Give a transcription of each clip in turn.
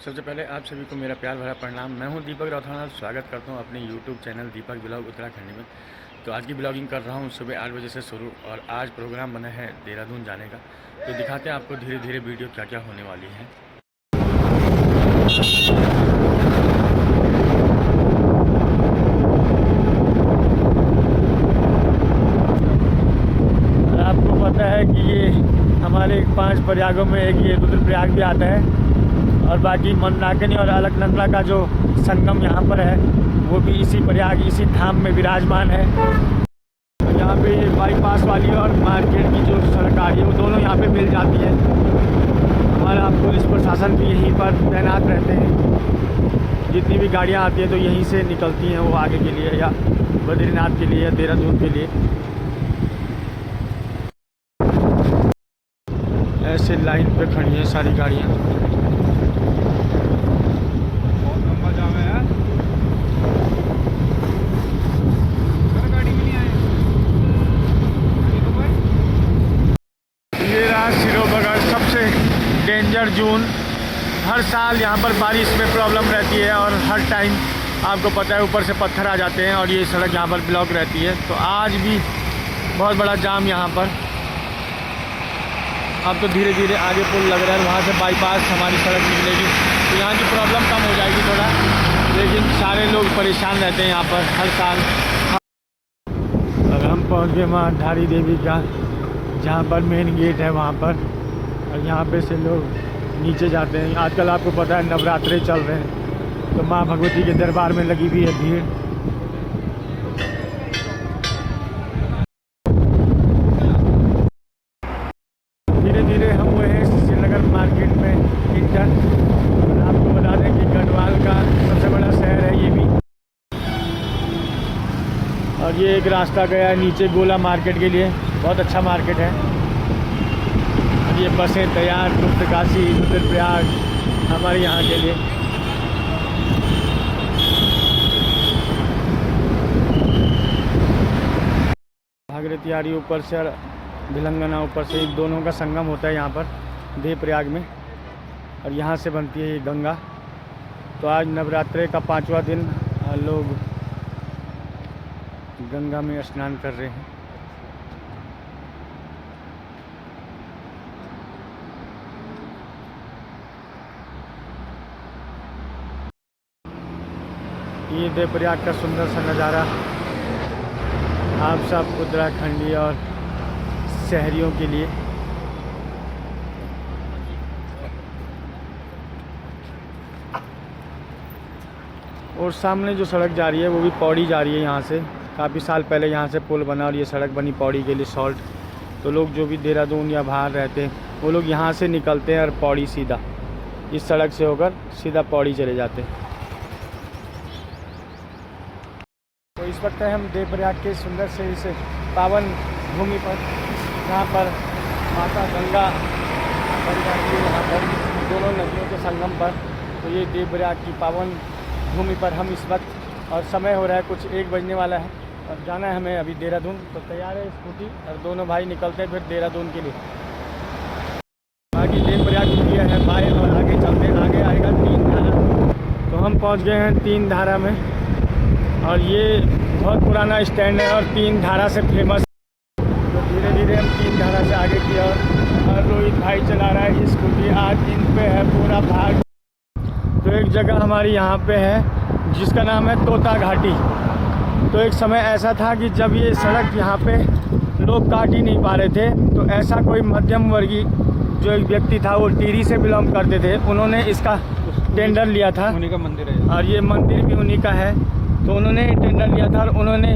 सबसे पहले आप सभी को मेरा प्यार भरा प्रणाम। मैं हूं दीपक राठौर, स्वागत करता हूं अपने यूट्यूब चैनल दीपक ब्लॉग उत्तराखंड में। तो आज की ब्लॉगिंग कर रहा हूं सुबह 8 बजे से शुरू, और आज प्रोग्राम बना है देहरादून जाने का। तो दिखाते हैं आपको धीरे धीरे वीडियो क्या क्या होने वाली है। आपको पता है कि ये हमारे 5 प्रयागों में एक ये रुद्रप्रयाग भी आता है, और बाकी मंदाकिनी और अलकनंदा का जो संगम यहाँ पर है वो भी इसी प्रयाग इसी धाम में विराजमान है। यहाँ पे बाईपास वाली और मार्केट की जो सड़क आ रही है वो दोनों यहाँ पे मिल जाती है। हमारा पुलिस प्रशासन भी यहीं पर तैनात रहते हैं। जितनी भी गाड़ियाँ आती हैं तो यहीं से निकलती हैं, वो आगे के लिए या बद्रीनाथ के लिए या देहरादून के लिए। ऐसे लाइन पे खड़ी हैं सारी गाड़ियाँ। बहुत लंबा जाम है यार। गाड़ी भी नहीं आई। ये रहा सिरोबगढ़, सबसे डेंजर जोन। हर साल यहाँ पर बारिश में प्रॉब्लम रहती है, और हर टाइम आपको पता है ऊपर से पत्थर आ जाते हैं और ये सड़क यहाँ पर ब्लॉक रहती है। तो आज भी बहुत बड़ा जाम यहाँ पर। अब तो धीरे धीरे आगे पुल लग रहा है, वहाँ से बाईपास हमारी सड़क निकलेगी तो यहाँ की प्रॉब्लम कम हो जाएगी थोड़ा, लेकिन सारे लोग परेशान रहते हैं यहाँ पर हर साल। अब हम पहुँच गए माँ धारी देवी का, जहाँ पर मेन गेट है वहाँ पर, और यहाँ पे से लोग नीचे जाते हैं। आजकल आपको पता है नवरात्रे चल रहे हैं, तो माँ भगवती के दरबार में लगी हुई है भीड़। धीरे धीरे हम हुए हैं श्रीनगर मार्केट में इंटर। आपको बता दें कि गढ़वाल का सबसे बड़ा शहर है ये भी। और ये एक रास्ता गया है नीचे गोला मार्केट के लिए, बहुत अच्छा मार्केट है। और ये बसें तैयार गुप्तकाशी रुद्रप्रयाग हमारे यहाँ के लिए। भागीरथी आ रही ऊपर से और भिलंगना ऊपर से, दोनों का संगम होता है यहाँ पर देवप्रयाग में, और यहाँ से बनती है ये गंगा। तो आज नवरात्रे का 5वां दिन, लोग गंगा में स्नान कर रहे हैं। ये देवप्रयाग का सुंदर सा नज़ारा आप सब उत्तराखंडी और शहरियों के लिए। और सामने जो सड़क जा रही है वो भी पौड़ी जा रही है यहाँ से। काफ़ी साल पहले यहाँ से पुल बना और ये सड़क बनी पौड़ी के लिए सॉल्ट। तो लोग जो भी देहरादून या बाहर रहते हैं वो लोग यहाँ से निकलते हैं और पौड़ी सीधा इस सड़क से होकर सीधा पौड़ी चले जाते हैं। तो इस वक्त हम देवप्रयाग के सुंदर से इस पावन भूमि पर, जहाँ पर माता गंगा बड़ी जाती है, यहाँ पर दोनों नदियों के संगम पर। तो ये देवप्रयाग की पावन भूमि पर हम इस वक्त, और समय हो रहा है कुछ 1 बजने वाला है, और जाना है हमें अभी देहरादून। तो तैयार है स्कूटी, और दोनों भाई निकलते हैं फिर देहरादून के लिए। बाकी देवप्रयाग एरिया है बाय, और आगे चलते हैं, आगे आएगा 3 धारा। तो हम पहुँच गए हैं 3 धारा में, और ये बहुत पुराना स्टैंड है और 3 धारा से फेमस। तो धीरे धीरे हम 3 धारा से आगे की और रोहित भाई चला रहा है स्कूटी। आज इन पे है पूरा भाग। तो एक जगह हमारी यहाँ पे है जिसका नाम है तोता घाटी। तो एक समय ऐसा था कि जब ये सड़क यहाँ पे लोग काट ही नहीं पा रहे थे, तो ऐसा कोई मध्यम वर्गीय जो एक व्यक्ति था, वो टिहरी से बिलोंग करते थे, उन्होंने इसका टेंडर लिया था। उन्हीं का मंदिर है, और ये मंदिर भी उन्हीं का है। तो उन्होंने टेंडर लिया था और उन्होंने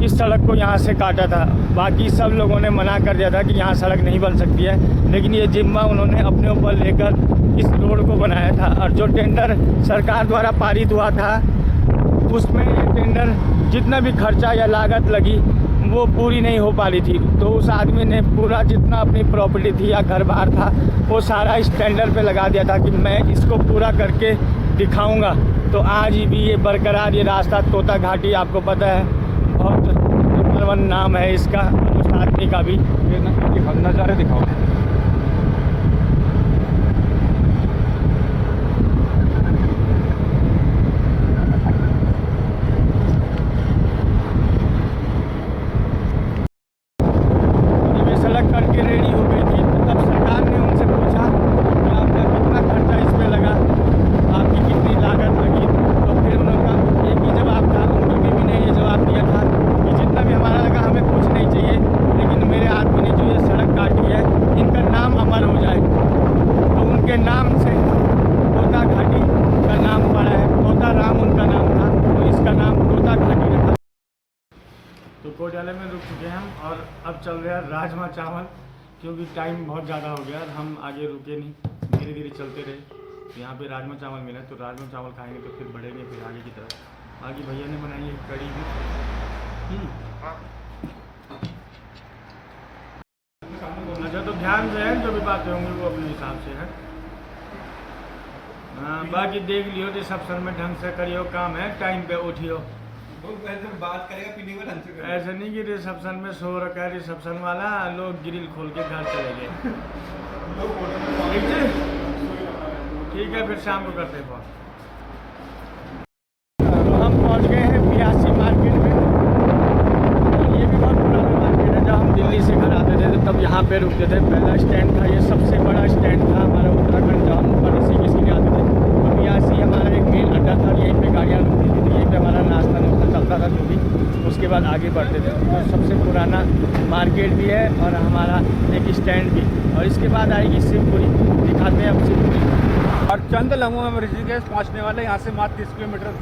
इस सड़क को यहाँ से काटा था। बाकी सब लोगों ने मना कर दिया था कि यहाँ सड़क नहीं बन सकती है, लेकिन ये जिम्मा उन्होंने अपने ऊपर लेकर इस रोड को बनाया था। और जो टेंडर सरकार द्वारा पारित हुआ था उसमें ये टेंडर जितना भी खर्चा या लागत लगी वो पूरी नहीं हो पा रही थी। तो उस आदमी ने पूरा जितना अपनी प्रॉपर्टी थी या घर बार था वो सारा इस टेंडर पे लगा दिया था कि मैं इसको पूरा करके दिखाऊंगा। तो आज भी ये बरकरार ये रास्ता तोता घाटी, आपको पता है बहुत नंबर 1 नाम है इसका, उस आदमी का भी। नज़ारे दिखाओ। तोता घाटी का नाम पड़ा है। तोता राम उनका नाम था, तो इसका नाम तोता घाटी रखा। तो कोटाले में रुक चुके हैं हम और अब चल रहे हैं राजमा चावल, क्योंकि टाइम बहुत ज़्यादा हो गया। हम आगे रुके नहीं, धीरे धीरे चलते रहे। तो यहाँ पे राजमा चावल मिला, तो राजमा चावल खाएंगे तो फिर बढ़ेंगे फिर आगे की तरफ। आगे भैया ने बनाई है कड़ी भी। अच्छा, तो ध्यान से है, जो भी बातें होंगी वो अपने हिसाब से है। हाँ, बाकी देख लियो, रिसेप्शन में ढंग से करियो काम है, टाइम पे उठियो। बात करेगा पीने को ढंग से। ऐसा नहीं कि रिसेप्शन में सो रखा है रिसेप्शन वाला, लोग ग्रिल खोल के घर चले गए। ठीक है, फिर शाम को करते हैं फोन। तो हम पहुंच गए हैं 82 मार्केट में। ये भी बहुत पुराना मार्केट है। जब हम दिल्ली से घर आते थे तब यहाँ पे रुकते थे। पहला स्टैंड था, ये सबसे बड़ा स्टैंड था हमारा उत्तराखंड। जब हम ऊपर ऋषिकेश के लिए आते थे तो 82 हमारा एक मेन अड्डा था, यहीं पे गाड़ियाँ रुकती थी, तो यहीं पे हमारा नाश्ता नुश्ता चलता था जो भी। उसके बाद आगे बढ़ते थे। तो सबसे पुराना मार्केट भी है और हमारा एक स्टैंड भी। और इसके बाद आएगी शिवपुरी, दिखाते हैं अब शिवपुरी। और चंद लम्हों में हम ऋषिकेश पहुंचने वाले। यहाँ से मात्र 30 किलोमीटर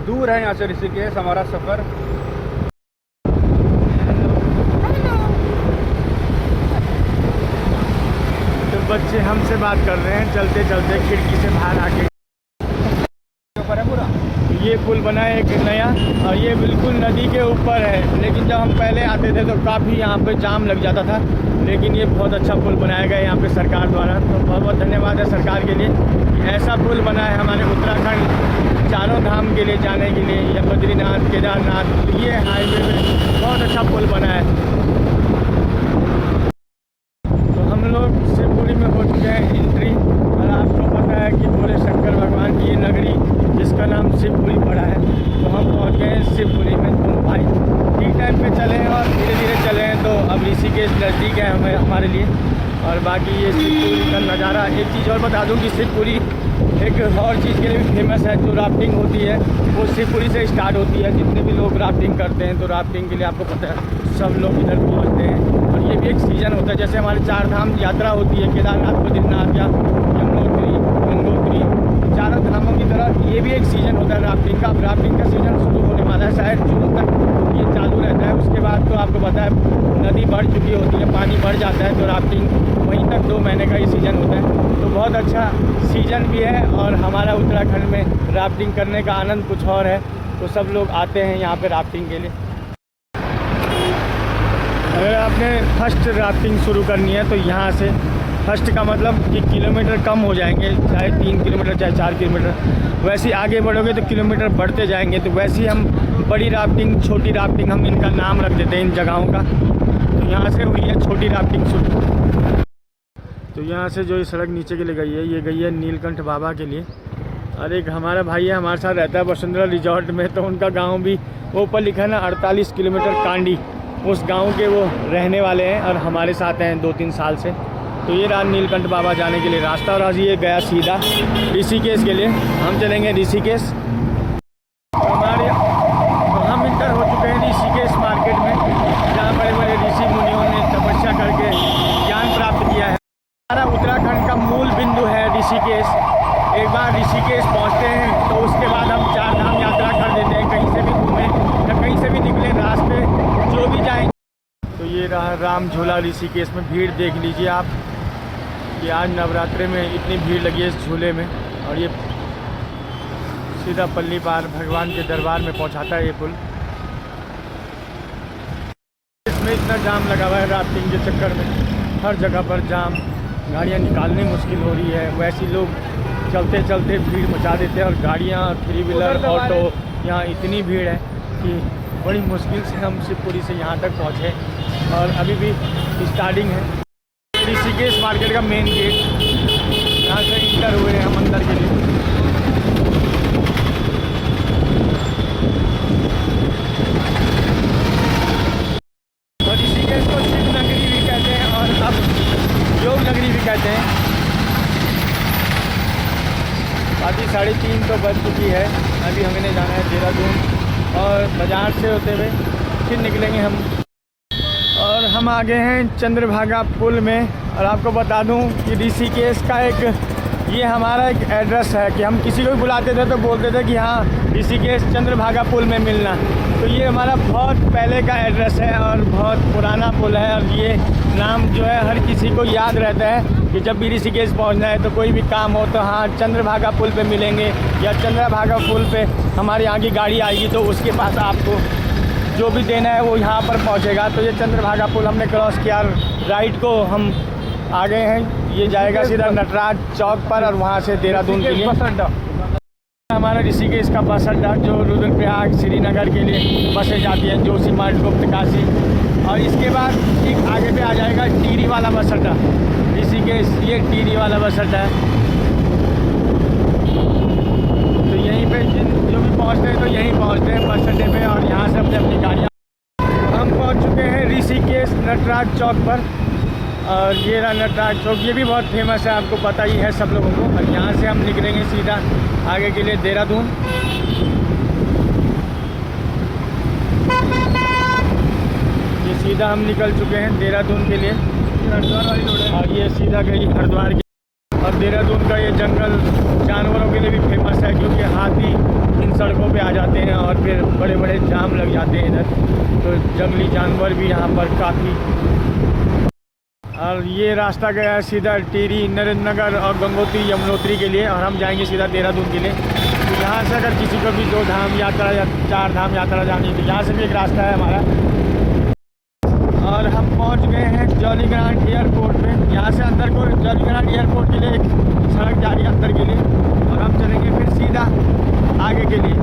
दूर है यहाँ से ऋषिकेश हमारा सफ़र। तो बच्चे हमसे बात कर रहे हैं चलते चलते, खिड़की से बाहर आके। ऊपर है पूरा ये पुल बना है एक नया, और ये बिल्कुल नदी के ऊपर है। लेकिन जब हम पहले आते थे तो काफ़ी यहाँ पे जाम लग जाता था, लेकिन ये बहुत अच्छा पुल बनाया गया है यहाँ पे सरकार द्वारा। तो बहुत बहुत धन्यवाद है सरकार के लिए कि ऐसा पुल बना है हमारे उत्तराखंड चारों धाम के लिए जाने के लिए, या बद्रीनाथ, केदारनाथ। तो ये हाईवे में बहुत अच्छा पुल बना है। तो हम लोग शिवपुरी में हो चुके हैं एंट्री, और आपको पता है कि भोले शंकर भगवान की ये नगरी जिसका नाम शिवपुरी पड़ा है। तो हम पहुंच गए हैं शिवपुरी में। तुम भाई ठीक टाइम पे चले हैं और धीरे धीरे चले हैं, तो अब ऋषिकेश नज़दीक है हमारे लिए। और बाकी ये शिवपुरी का नज़ारा। एक चीज़ और बता दूं कि शिवपुरी एक और चीज़ के लिए भी फेमस है। जो राफ्टिंग होती है वो शिवपुरी से स्टार्ट होती है। जितने भी लोग राफ्टिंग करते हैं, तो राफ्टिंग के लिए आपको पता है सब लोग इधर पहुँचते हैं। और ये भी एक सीज़न होता है, जैसे हमारे 4 धाम यात्रा होती है, केदारनाथ, बद्रीनाथ या यमुनोत्री, गंगोत्री, चारों धामों की तरह ये भी एक सीज़न होता है राफ्टिंग का। अब राफ्टिंग का सीज़न शुरू होने वाला है, शायद जून तक ये चालू रहता है। उसके बाद तो आपको पता है नदी बढ़ चुकी होती है, पानी बढ़ जाता है, तो राफ्टिंग वहीं तक 2 महीने का ये सीज़न होता है। तो बहुत अच्छा सीज़न भी है, और हमारा उत्तराखंड में राफ्टिंग करने का आनंद कुछ और है। तो सब लोग आते हैं यहाँ पे राफ्टिंग के लिए। अगर आपने फर्स्ट राफ्टिंग शुरू करनी है तो यहाँ से, फर्स्ट का मतलब कि किलोमीटर कम हो जाएंगे, चाहे 3 किलोमीटर चाहे 4 किलोमीटर। वैसे ही आगे बढ़ोगे तो किलोमीटर बढ़ते जाएंगे। तो वैसे ही हम बड़ी राफ्टिंग, छोटी राफ्टिंग, हम इनका नाम रख देते हैं इन जगहों का। तो यहाँ से हुई है छोटी राफ्टिंग शुरू। तो यहाँ से जो ये सड़क नीचे के लिए गई है, ये गई है नीलकंठ बाबा के लिए। और एक हमारा भाई है, हमारे साथ रहता है वसुंधरा रिजॉर्ट में, तो उनका गांव भी वो ऊपर लिखा है ना 48 किलोमीटर कांडी, उस गांव के वो रहने वाले हैं और हमारे साथ हैं 2-3 साल से। तो ये रहा नीलकंठ बाबा जाने के लिए रास्ता। और आज ये गया सीधा ऋषिकेश के लिए। हम चलेंगे ऋषिकेश। हमारे तो हम इंटर हो चुके हैं ऋषिकेश मार्केट में, जहाँ बड़े बड़े ऋषि मुनियों ने तपस्या करके ज्ञान प्राप्त किया है। हमारा उत्तराखंड का मूल बिंदु है ऋषिकेश। एक बार ऋषिकेश पहुँचते हैं तो उसके बाद हम 4 धाम यात्रा कर देते हैं। कहीं से भी घूमें या कहीं से भी निकले, रास्ते जो भी जाएँ। तो ये रहा राम झूला ऋषिकेश में। भीड़ देख लीजिए आप कि आज नवरात्रि में इतनी भीड़ लगी है इस झूले में। और ये सीधा पल्ली पार भगवान के दरबार में पहुंचाता है ये पुल। इसमें इतना जाम लगा हुआ है राफ्टिंग के चक्कर में, हर जगह पर जाम, गाड़ियां निकालनी मुश्किल हो रही है। वैसे ही लोग चलते चलते भीड़ मचा देते हैं, और गाड़ियां, 3 व्हीलर, ऑटो, यहाँ इतनी भीड़ है कि बड़ी मुश्किल से हम शिवपुरी से यहाँ तक पहुँचे। और अभी भी स्टार्टिंग है। ऋषिकेश मार्केट का मेन गेट, यहाँ से इंटर हुए हैं हम अंदर के लिए। तो ऋषिकेश को शिव नगरी भी कहते हैं और अब योग नगरी भी कहते हैं। बाकी 3:30 तो बज चुकी है। अभी हमें जाना है देहरादून, और बाज़ार से होते हुए फिर निकलेंगे हम। और हम आ गए हैं चंद्रभागा पुल में। और आपको बता दूं कि ऋषिकेश का एक ये हमारा एक एड्रेस है कि हम किसी को भी बुलाते थे तो बोलते थे कि हाँ ऋषिकेश चंद्रभागा पुल में मिलना। तो ये हमारा बहुत पहले का एड्रेस है और बहुत पुराना पुल है, और ये नाम जो है हर किसी को याद रहता है कि जब भी ऋषिकेश पहुंचना है तो कोई भी काम हो तो हाँ चंद्रभागा पुल पे मिलेंगे, या चंद्रभागा पुल पे हमारे यहाँ की गाड़ी आएगी तो उसके पास आपको जो भी देना है वो यहाँ पर पहुँचेगा। तो ये चंद्रभागा पुल हमने क्रॉस किया, राइट को हम आ गए हैं। ये जाएगा सीधा नटराज चौक पर और वहाँ से देहरादून के लिए बस अड्डा। हमारा ऋषिकेश का बस अड्डा जो रुद्रप्रयाग श्रीनगर के लिए बसें जाती हैं, जोशीमठ गुप्तकाशी। और इसके बाद ठीक आगे पे आ जाएगा टिहरी वाला बस अड्डा, ऋषिकेश ये टिहरी वाला बस अड्डा है। तो यहीं पे जो भी पहुँचते हैं तो यहीं पहुँचते हैं बस अड्डे पे, और यहाँ से अपने अपनी गाड़ियाँ। हम पहुँच चुके हैं ऋषिकेश नटराज चौक पर, और ये रहा नटराज चौक। ये भी बहुत फेमस है, आपको पता ही है सब लोगों को। और यहाँ से हम निकलेंगे सीधा आगे के लिए देहरादून। ये सीधा हम निकल चुके हैं देहरादून के लिए, हरिद्वार वाली रोड है। और ये सीधा गई हरिद्वार की। और देहरादून का ये जंगल जानवरों के लिए भी फेमस है, क्योंकि हाथी इन सड़कों पे आ जाते हैं और फिर बड़े बड़े जाम लग जाते हैं इधर। तो जंगली जानवर भी यहाँ पर काफ़ी। और ये रास्ता गया है सीधा टिहरी, नरेंद्र नगर और गंगोत्री यमुनोत्री के लिए, और हम जाएंगे सीधा देहरादून के लिए। तो यहाँ से अगर किसी को भी 2 धाम यात्रा या 4 धाम यात्रा जानी है तो यहाँ से भी एक रास्ता है हमारा। और हम पहुँच गए हैं जॉलीग्रांट एयरपोर्ट पे। यहाँ से अंदर को जॉलीग्रांट एयरपोर्ट के लिए एक सड़क जा रही है अंदर के लिए, और हम चलेंगे फिर सीधा आगे के लिए।